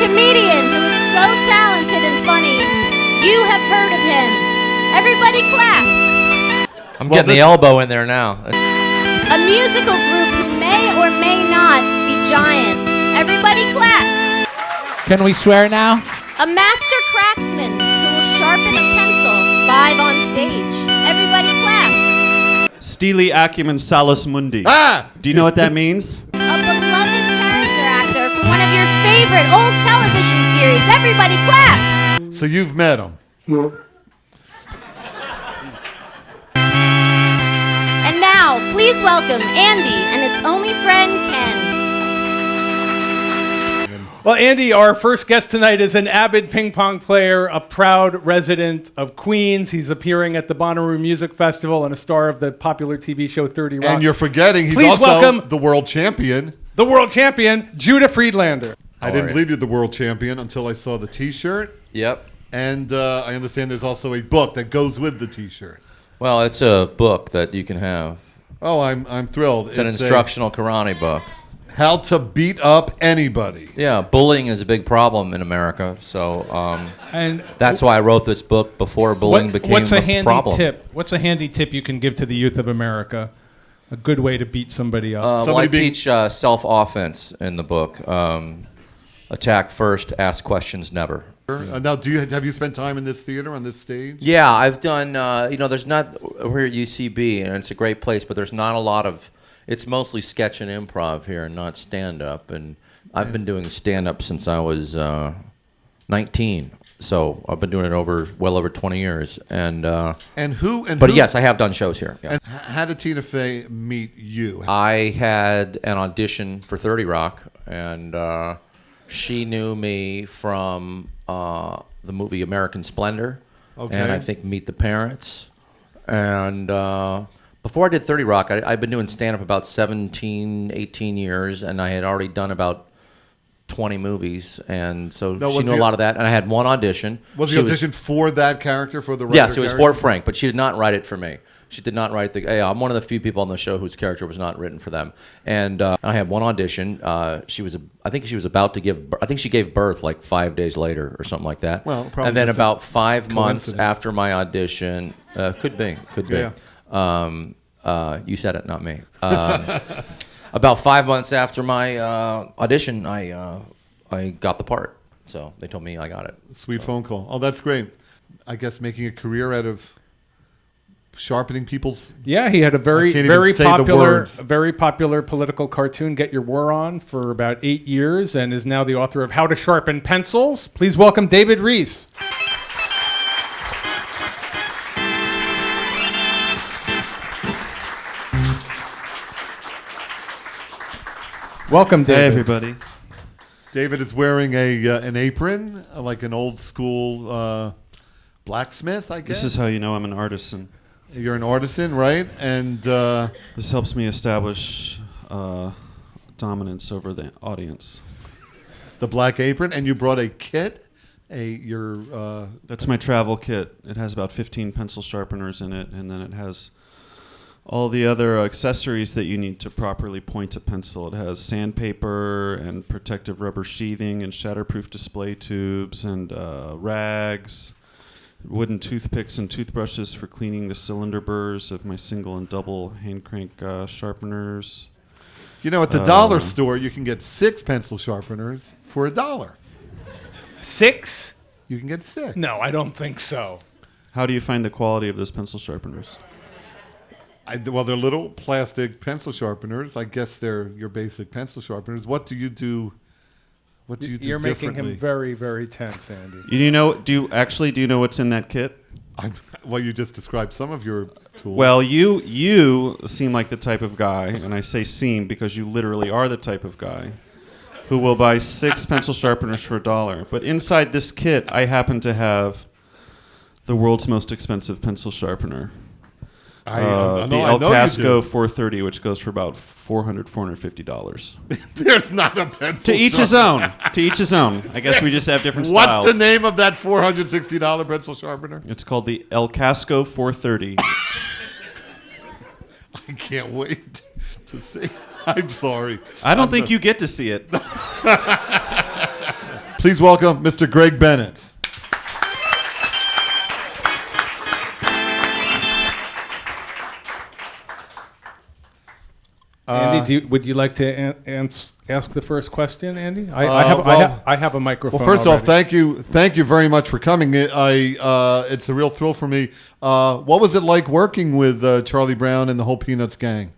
comedian who is so talented and funny. You have heard of him. Everybody clap. I'm getting the elbow in there now. A musical group who may or may not be giants. Everybody clap. Can we swear now? A master craftsman who will sharpen a pencil live on stage. Everybody clap. Stili Acumen Salus Mundi. Do you know what that means? A beloved character actor for one of your favorite old television series. Everybody clap. So you've met him. And now, please welcome Andy and his only friend, Ken. Well, Andy, our first guest tonight is an avid ping pong player, a proud resident of Queens. He's appearing at the Bonnaroo Music Festival and a star of the popular TV show 30 Rock. And you're forgetting he's Please also welcome the world champion. the world champion, Judah Friedlander. I didn't believe you're the world champion until I saw the T-shirt. Yep. And I understand there's also a book that goes with the T-shirt. Well, it's a book that you can have. Oh, I'm thrilled. It's an instructional karate book. How to beat up anybody. Yeah, bullying is a big problem in America, so And that's why I wrote this book before bullying became what's a a handy problem. tip? What's a handy tip you can give to the youth of America? A good way to beat somebody up. Well, I teach self-offense in the book. Attack first, ask questions never. Now, have you spent time in this theater on this stage? Yeah, I've done. There's not. We're at UCB, and it's a great place, but there's not a lot of. It's mostly sketch and improv here, and not stand-up. And I've been doing stand-up since I was 19, so I've been doing it well over 20 years. But yes, I have done shows here. Yeah. And how did Tina Fey meet you? I had an audition for 30 Rock, and she knew me from the movie American Splendor, and I think Meet the Parents. And before I did 30 Rock, I'd been doing stand-up about 17, 18 years, and I had already done about 20 movies, and so she knew a lot of that. And I had one audition. Was the audition for that character, for the writer? Yes, it was for Frank, but she did not write it for me. She did not write I'm one of the few people on the show whose character was not written for them. And I had one audition. I think she was about to give. I think she gave birth like 5 days later or something like that. Well, probably. And then about 5 months after my audition, could be. Yeah. You said it, not me. About 5 months after my audition, I got the part. So they told me I got it. Sweet phone call. Oh, that's great. I guess making a career out of sharpening people's. Yeah, he had a very popular political cartoon, Get Your War On, for about 8 years, and is now the author of How to Sharpen Pencils. Please welcome David Rees. Welcome, David. Hey, everybody. David is wearing an apron, like an old school blacksmith, I guess. This is how you know I'm an artisan. You're an artisan, right? And this helps me establish dominance over the audience. The black apron, and you brought a kit. That's my travel kit. It has about 15 pencil sharpeners in it, and then it has all the other accessories that you need to properly point a pencil. It has sandpaper and protective rubber sheathing and shatterproof display tubes and rags, wooden toothpicks and toothbrushes for cleaning the cylinder burrs of my single and double hand crank sharpeners. You know, at the dollar store, you can get 6 pencil sharpeners for $1. 6? You can get 6. No, I don't think so. How do you find the quality of those pencil sharpeners? Well, they're little plastic pencil sharpeners. I guess they're your basic pencil sharpeners. What do you do? What do you do You're making differently? him very, very tense, Andy. Do you know what's in that kit? Well, you just described some of your tools. Well, you seem like the type of guy, and I say seem because you literally are the type of guy who will buy 6 pencil sharpeners for $1. But inside this kit, I happen to have the world's most expensive pencil sharpener. The El Casco 430, which goes for about $450. There's not a pencil. To each his own. To each his own. I guess we just have different styles. What's the name of that $460 pencil sharpener? It's called the El Casco 430. I can't wait to see. I'm sorry. I don't think you get to see it. Please welcome Mr. Greg Bennett. Andy, would you like to ask the first question, Andy? I have a microphone. Well, first off, already. thank you very much for coming. It's a real thrill for me. What was it like working with Charlie Brown and the whole Peanuts gang?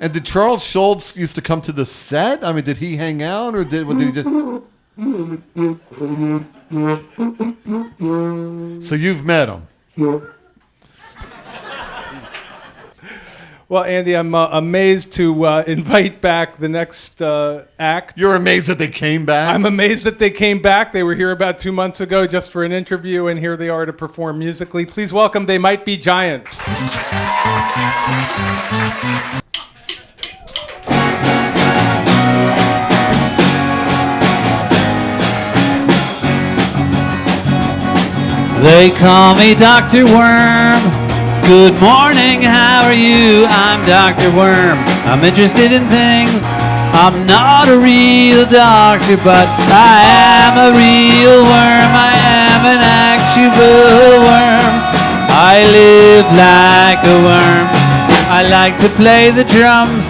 And did Charles Schultz used to come to the set? I mean, did he hang out, or did he just? So you've met him. Well, Andy, I'm amazed to invite back the next act. You're amazed that they came back? I'm amazed that they came back. They were here about 2 months ago just for an interview, and here they are to perform musically. Please welcome They Might Be Giants. They call me Dr. Worm. Good morning, how are you? I'm Dr. Worm. I'm interested in things. I'm not a real doctor, but I am a real worm. I am an actual worm. I live like a worm. I like to play the drums.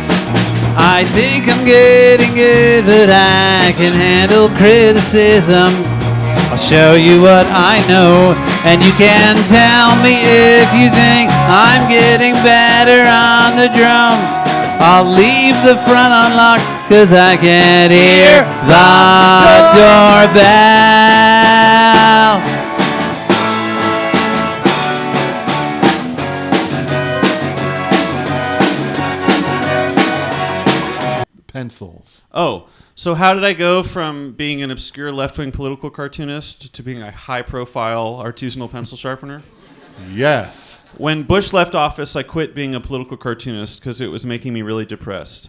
I think I'm getting good, but I can handle criticism. I'll show you what I know, and you can tell me if you think I'm getting better on the drums. I'll leave the front unlocked, 'cause I can't hear the doorbell. Pencils. Oh, so how did I go from being an obscure left-wing political cartoonist to being a high-profile artisanal pencil sharpener? Yes. When Bush left office, I quit being a political cartoonist because it was making me really depressed.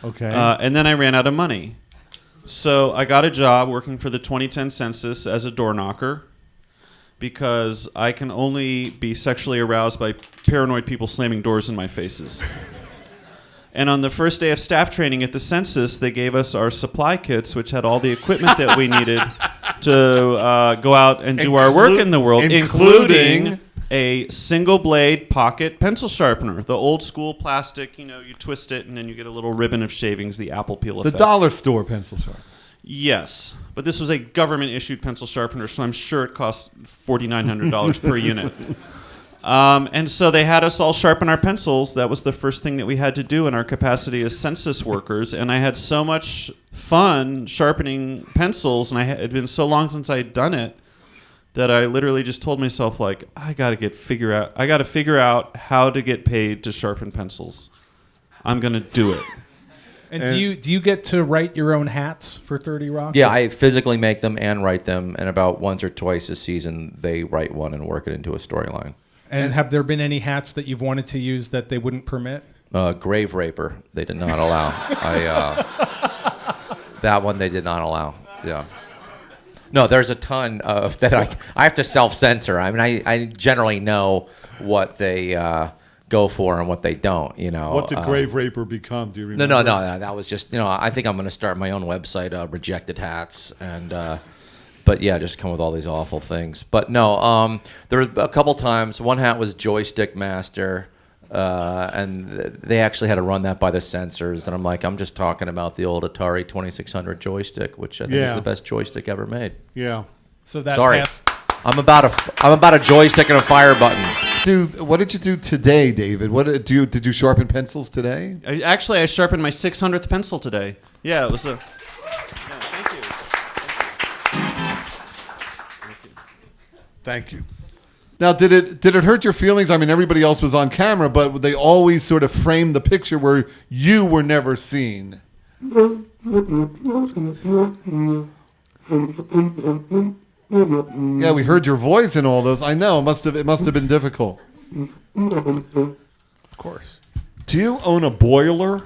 Okay. And then I ran out of money. So I got a job working for the 2010 census as a door knocker because I can only be sexually aroused by paranoid people slamming doors in my faces. And on the first day of staff training at the census, they gave us our supply kits, which had all the equipment that we needed to go out and do our work in the world, including a single blade pocket pencil sharpener, the old school plastic, you twist it and then you get a little ribbon of shavings, the apple peel effect. The dollar store pencil sharpener. Yes, but this was a government issued pencil sharpener, so I'm sure it cost $4,900 per unit. And so they had us all sharpen our pencils. That was the first thing that we had to do in our capacity as census workers. And I had so much fun sharpening pencils, and it had been so long since I had done it that I literally just told myself, like, I got to figure out how to get paid to sharpen pencils. I'm going to do it. And do you get to write your own hats for 30 Rock? Yeah, I physically make them and write them, and about once or twice a season, they write one and work it into a storyline. And have there been any hats that you've wanted to use that they wouldn't permit? Grave Raper, they did not allow. That one they did not allow. Yeah. No, there's a ton of that I have to self-censor. I mean, I generally know what they go for and what they don't. What did Grave Raper become? Do you remember? No. That was just I think I'm going to start my own website, Rejected Hats, and. But yeah, just come with all these awful things. But no, there were a couple times. One hat was Joystick Master, and they actually had to run that by the censors. And I'm like, I'm just talking about the old Atari 2600 joystick, which I think is the best joystick ever made. Yeah. So that Sorry, I'm about a joystick and a fire button. Dude, what did you do today, David? Did you sharpen pencils today? I sharpened my 600th pencil today. Yeah, it was a. Thank you. Now, did it hurt your feelings? I mean, everybody else was on camera, but they always sort of framed the picture where you were never seen. Yeah, we heard your voice in all those. I know it must have been difficult. Of course. Do you own a boiler?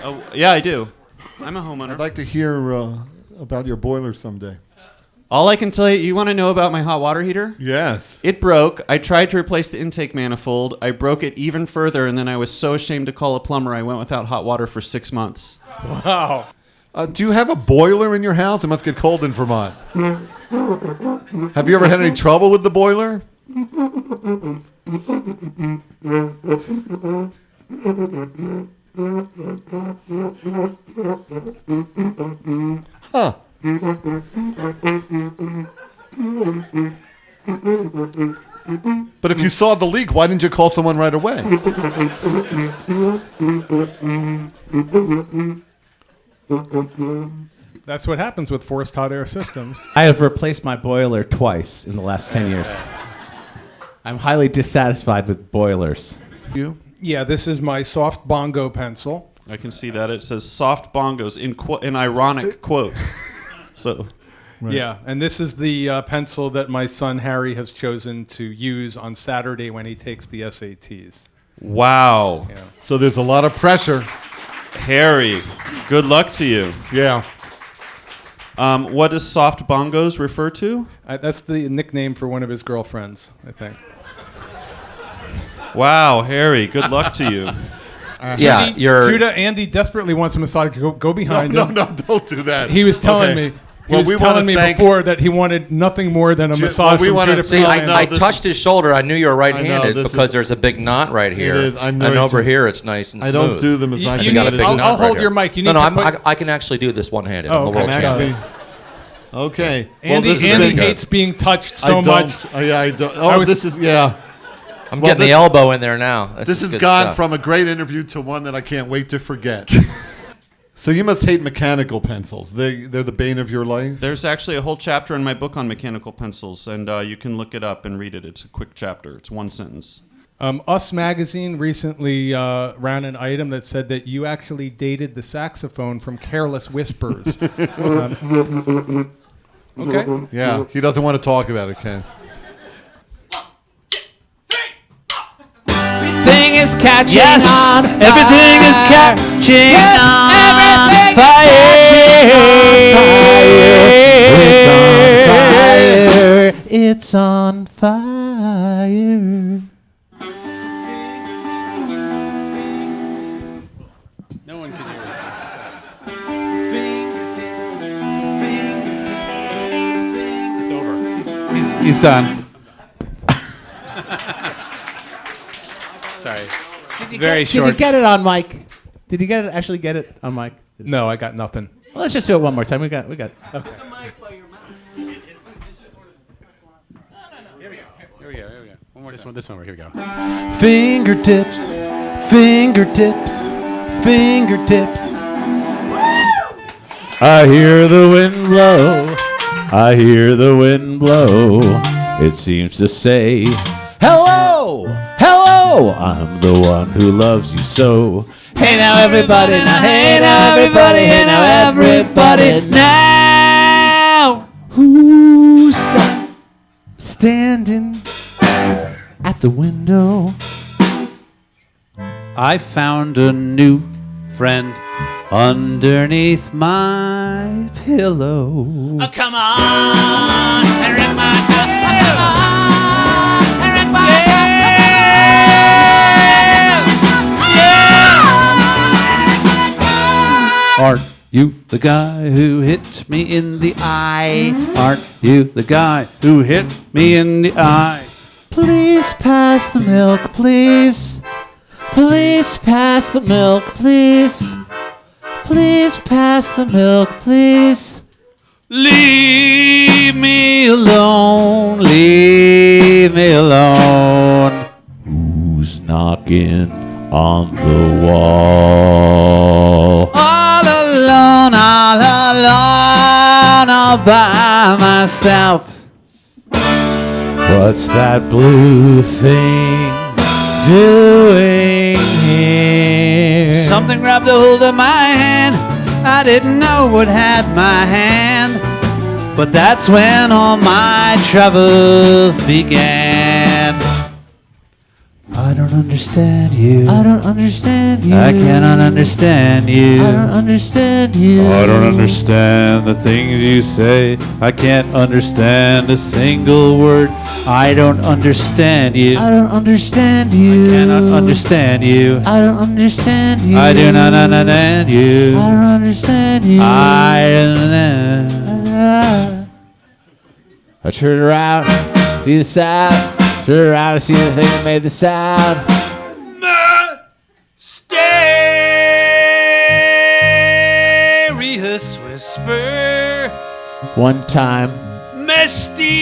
Oh, yeah, I do. I'm a homeowner. I'd like to hear about your boiler someday. All I can tell you, you want to know about my hot water heater? Yes. It broke. I tried to replace the intake manifold. I broke it even further, and then I was so ashamed to call a plumber, I went without hot water for 6 months. Wow. Do you have a boiler in your house? It must get cold in Vermont. Have you ever had any trouble with the boiler? Huh. But if you saw the leak, why didn't you call someone right away? That's what happens with forced hot air systems. I have replaced my boiler twice in the last 10 years. I'm highly dissatisfied with boilers. You? Yeah, this is my soft bongo pencil. I can see that. It says soft bongos in ironic quotes. So, Right. Yeah, and this is the pencil that my son Harry has chosen to use on Saturday when he takes the SATs. wow. Yeah. So there's a lot of pressure. Harry, good luck to you. Yeah. What does soft bongos refer to? That's the nickname for one of his girlfriends, I think. Wow, Harry, good luck to you. Yeah, you're. Judah, Andy desperately wants a massage. Go behind No, him. no, don't do that. He was telling Okay. me. He Well, was we telling wanna me thank- before that he wanted nothing more than a Ju- massage well, we from wanna- Judah See, Friedlander. I this touched his shoulder. I knew you were right-handed this because is- there's a big knot right here. is. I'm and very over too- here it's nice and I smooth. don't do the massage. You got a need- big I'll knot hold right your here. mic. You No, need no, to put- I can actually do this one-handed. Oh, I'm the world okay. champion. Okay. Andy, this has Andy been- hates being touched I so don't- much. I don't. Oh, I was- this is yeah. I'm Well, getting the this- elbow in there now. This has good gone stuff. from a great interview to one that I can't wait to forget. So you must hate mechanical pencils. They're the bane of your life. There's actually a whole chapter in my book on mechanical pencils, and you can look it up and read it. It's a quick chapter. It's one sentence. Us Magazine recently ran an item that said that you actually dated the saxophone from Careless Whispers. Okay. Yeah, he doesn't want to talk about it, Ken. Everything is catching Yes, on fire. everything is catching on everything fire. It's on fire. No one can hear it. It's over. He's done. Sorry. Very short. Did you get it on mic? Did you actually get it on mic? No, I got nothing. Well, let's just do it one more time. We got. Okay. Here we go. One more. This one. Here we go. Fingertips, fingertips, fingertips. I hear the wind blow. I hear the wind blow. It seems to say, hello, hello. I'm the one who loves you so. Hey now everybody, now hey now everybody, hey now everybody now. Who's standing at the window? I found a new friend underneath my pillow. Oh, come on. And rip my cup. Come on. And rip my Aren't you the guy who hit me in the eye? Aren't you the guy who hit me in the eye? Please pass the milk, please. Please pass the milk, please. Please pass the milk, please. Leave me alone, leave me alone. Who's knocking on the wall? All alone, all by myself. What's that blue thing doing here? Something grabbed a hold of my hand. I didn't know it had my hand, but that's when all my troubles began. I don't understand you. I don't understand you. I cannot understand you. I don't understand you. I don't understand the things you say. I can't understand a single word. I don't understand you. I don't understand you. I cannot understand you. I don't understand you. I do not understand you. I don't understand you. I don't. I turn around, see the sound. Turn around and see the thing that made the sound. Mysterious whisper. One time. Mysterious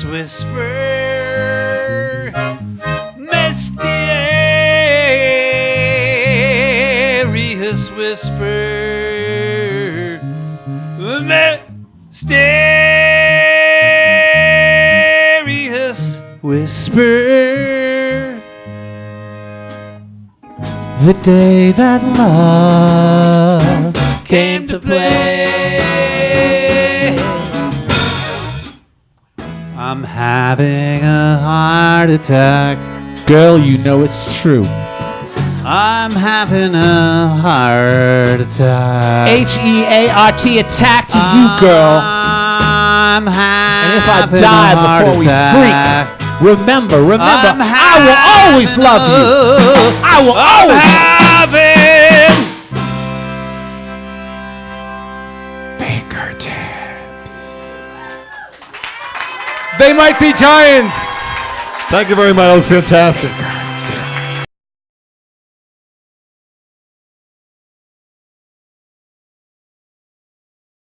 whisper. Mysterious whisper. Mysterious whisper. The day that love came to play. I'm having a heart attack. Girl, you know it's true. I'm having a heart attack. H-E-A-R-T attack to you, girl. I'm having And if I die before we freak, remember, I will always love you. I will always having fingertips. They might be giants. Thank you very much. That was fantastic.